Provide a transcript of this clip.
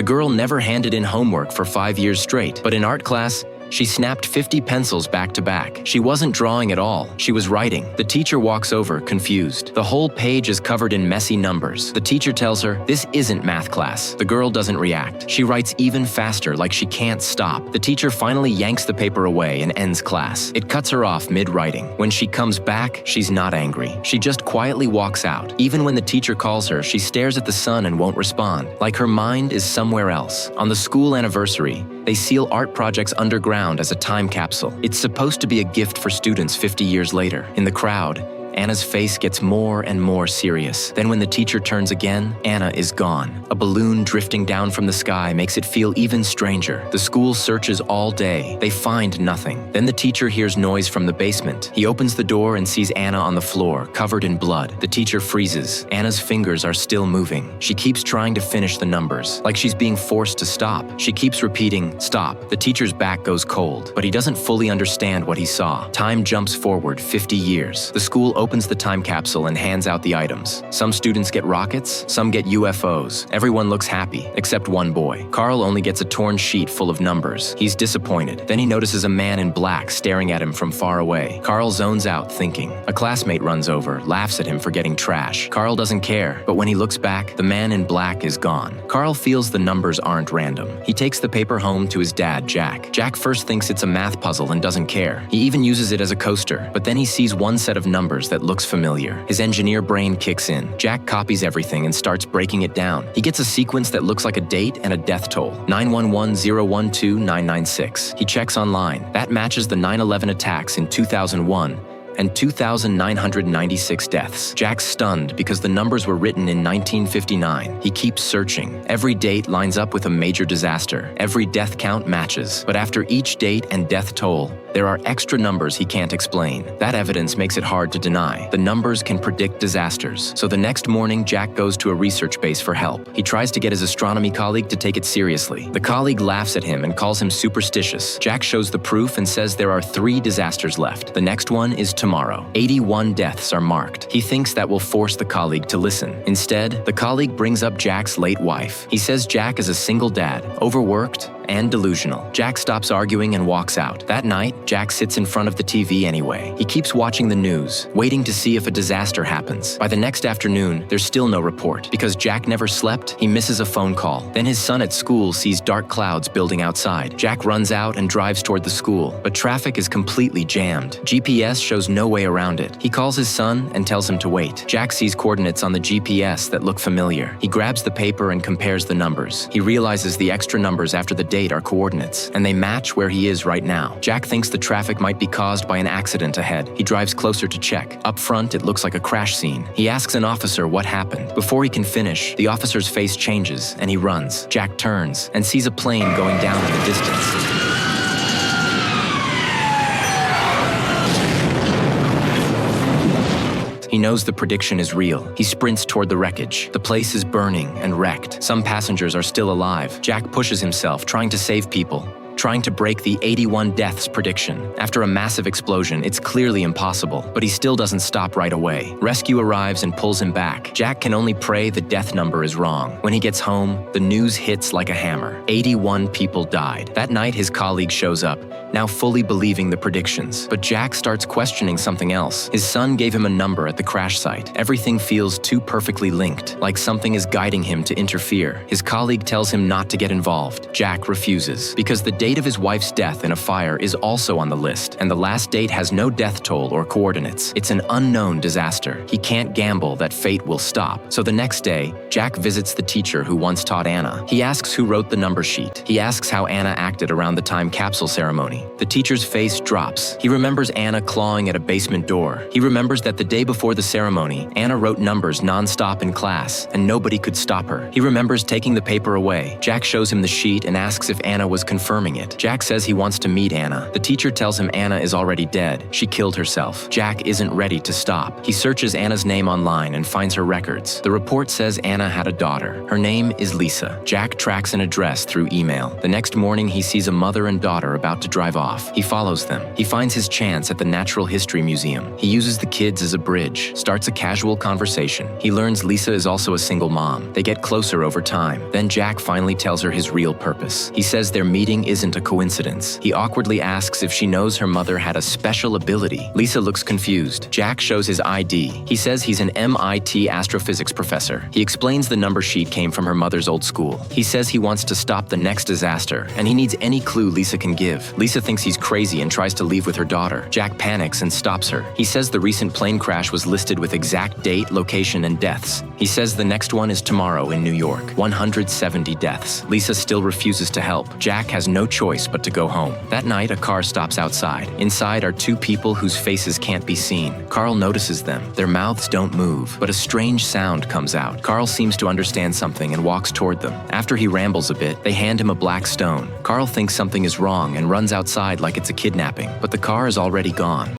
girl never handed in homework for 5 years straight, but in art class, she snapped 50 pencils back to back. She wasn't drawing at all, she was writing. The teacher walks over, confused. The whole page is covered in messy numbers. The teacher tells her, "This isn't math class." The girl doesn't react. She writes even faster, like she can't stop. The teacher finally yanks the paper away and ends class. It cuts her off mid-writing. When she comes back, she's not angry. She just quietly walks out. Even when the teacher calls her, she stares at the sun and won't respond, like her mind is somewhere else. On the school anniversary, they seal art projects underground as a time capsule. It's supposed to be a gift for students 50 years later. In the crowd, Anna's face gets more and more serious. Then when the teacher turns again, Anna is gone. A balloon drifting down from the sky makes it feel even stranger. The school searches all day. They find nothing. Then the teacher hears noise from the basement. He opens the door and sees Anna on the floor, covered in blood. The teacher freezes. Anna's fingers are still moving. She keeps trying to finish the numbers, like she's being forced to stop. She keeps repeating, "Stop." The teacher's back goes cold, but he doesn't fully understand what he saw. Time jumps forward 50 years. The school opens the time capsule and hands out the items. Some students get rockets, some get UFOs. Everyone looks happy, except one boy. Carl only gets a torn sheet full of numbers. He's disappointed. Then he notices a man in black staring at him from far away. Carl zones out, thinking. A classmate runs over, laughs at him for getting trash. Carl doesn't care, but when he looks back, the man in black is gone. Carl feels the numbers aren't random. He takes the paper home to his dad, Jack. Jack first thinks it's a math puzzle and doesn't care. He even uses it as a coaster, but then he sees one set of numbers that looks familiar. His engineer brain kicks in. Jack copies everything and starts breaking it down. He gets a sequence that looks like a date and a death toll, 911-012-996. He checks online. That matches the 9/11 attacks in 2001 and 2,996 deaths. Jack's stunned because the numbers were written in 1959. He keeps searching. Every date lines up with a major disaster. Every death count matches. But after each date and death toll, there are extra numbers he can't explain. That evidence makes it hard to deny. The numbers can predict disasters. So the next morning, Jack goes to a research base for help. He tries to get his astronomy colleague to take it seriously. The colleague laughs at him and calls him superstitious. Jack shows the proof and says there are 3 disasters left. The next one is tomorrow. 81 deaths are marked. He thinks that will force the colleague to listen. Instead, the colleague brings up Jack's late wife. He says Jack is a single dad, overworked and delusional. Jack stops arguing and walks out. That night, Jack sits in front of the TV anyway. He keeps watching the news, waiting to see if a disaster happens. By the next afternoon, there's still no report. Because Jack never slept, he misses a phone call. Then his son at school sees dark clouds building outside. Jack runs out and drives toward the school, but traffic is completely jammed. GPS shows no way around it. He calls his son and tells him to wait. Jack sees coordinates on the GPS that look familiar. He grabs the paper and compares the numbers. He realizes the extra numbers after the date are coordinates, and they match where he is right now. Jack thinks the traffic might be caused by an accident ahead. He drives closer to check. Up front, it looks like a crash scene. He asks an officer what happened. Before he can finish, the officer's face changes, and he runs. Jack turns and sees a plane going down in the distance. He knows the prediction is real. He sprints toward the wreckage. The place is burning and wrecked. Some passengers are still alive. Jack pushes himself, trying to save people, trying to break the 81 deaths prediction. After a massive explosion, it's clearly impossible, but he still doesn't stop right away. Rescue arrives and pulls him back. Jack can only pray the death number is wrong. When he gets home, the news hits like a hammer. 81 people died. That night, his colleague shows up, now fully believing the predictions. But Jack starts questioning something else. His son gave him a number at the crash site. Everything feels too perfectly linked, like something is guiding him to interfere. His colleague tells him not to get involved. Jack refuses, because the date of his wife's death in a fire is also on the list, and the last date has no death toll or coordinates. It's an unknown disaster. He can't gamble that fate will stop. So the next day, Jack visits the teacher who once taught Anna. He asks who wrote the number sheet. He asks how Anna acted around the time capsule ceremony. The teacher's face drops. He remembers Anna clawing at a basement door. He remembers that the day before the ceremony, Anna wrote numbers non-stop in class, and nobody could stop her. He remembers taking the paper away. Jack shows him the sheet and asks if Anna was confirming getting it. Jack says he wants to meet Anna. The teacher tells him Anna is already dead. She killed herself. Jack isn't ready to stop. He searches Anna's name online and finds her records. The report says Anna had a daughter. Her name is Lisa. Jack tracks an address through email. The next morning, he sees a mother and daughter about to drive off. He follows them. He finds his chance at the Natural History Museum. He uses the kids as a bridge, starts a casual conversation. He learns Lisa is also a single mom. They get closer over time. Then Jack finally tells her his real purpose. He says their meeting isn't a coincidence. He awkwardly asks if she knows her mother had a special ability. Lisa looks confused. Jack shows his ID. He says he's an MIT astrophysics professor. He explains the number sheet came from her mother's old school. He says he wants to stop the next disaster, and he needs any clue Lisa can give. Lisa thinks he's crazy and tries to leave with her daughter. Jack panics and stops her. He says the recent plane crash was listed with exact date, location, and deaths. He says the next one is tomorrow in New York. 170 deaths. Lisa still refuses to help. Jack has no choice but to go home. That night, a car stops outside. Inside are two people whose faces can't be seen. Carl notices them. Their mouths don't move, but a strange sound comes out. Carl seems to understand something and walks toward them. After he rambles a bit, they hand him a black stone. Carl thinks something is wrong and runs outside like it's a kidnapping, but the car is already gone.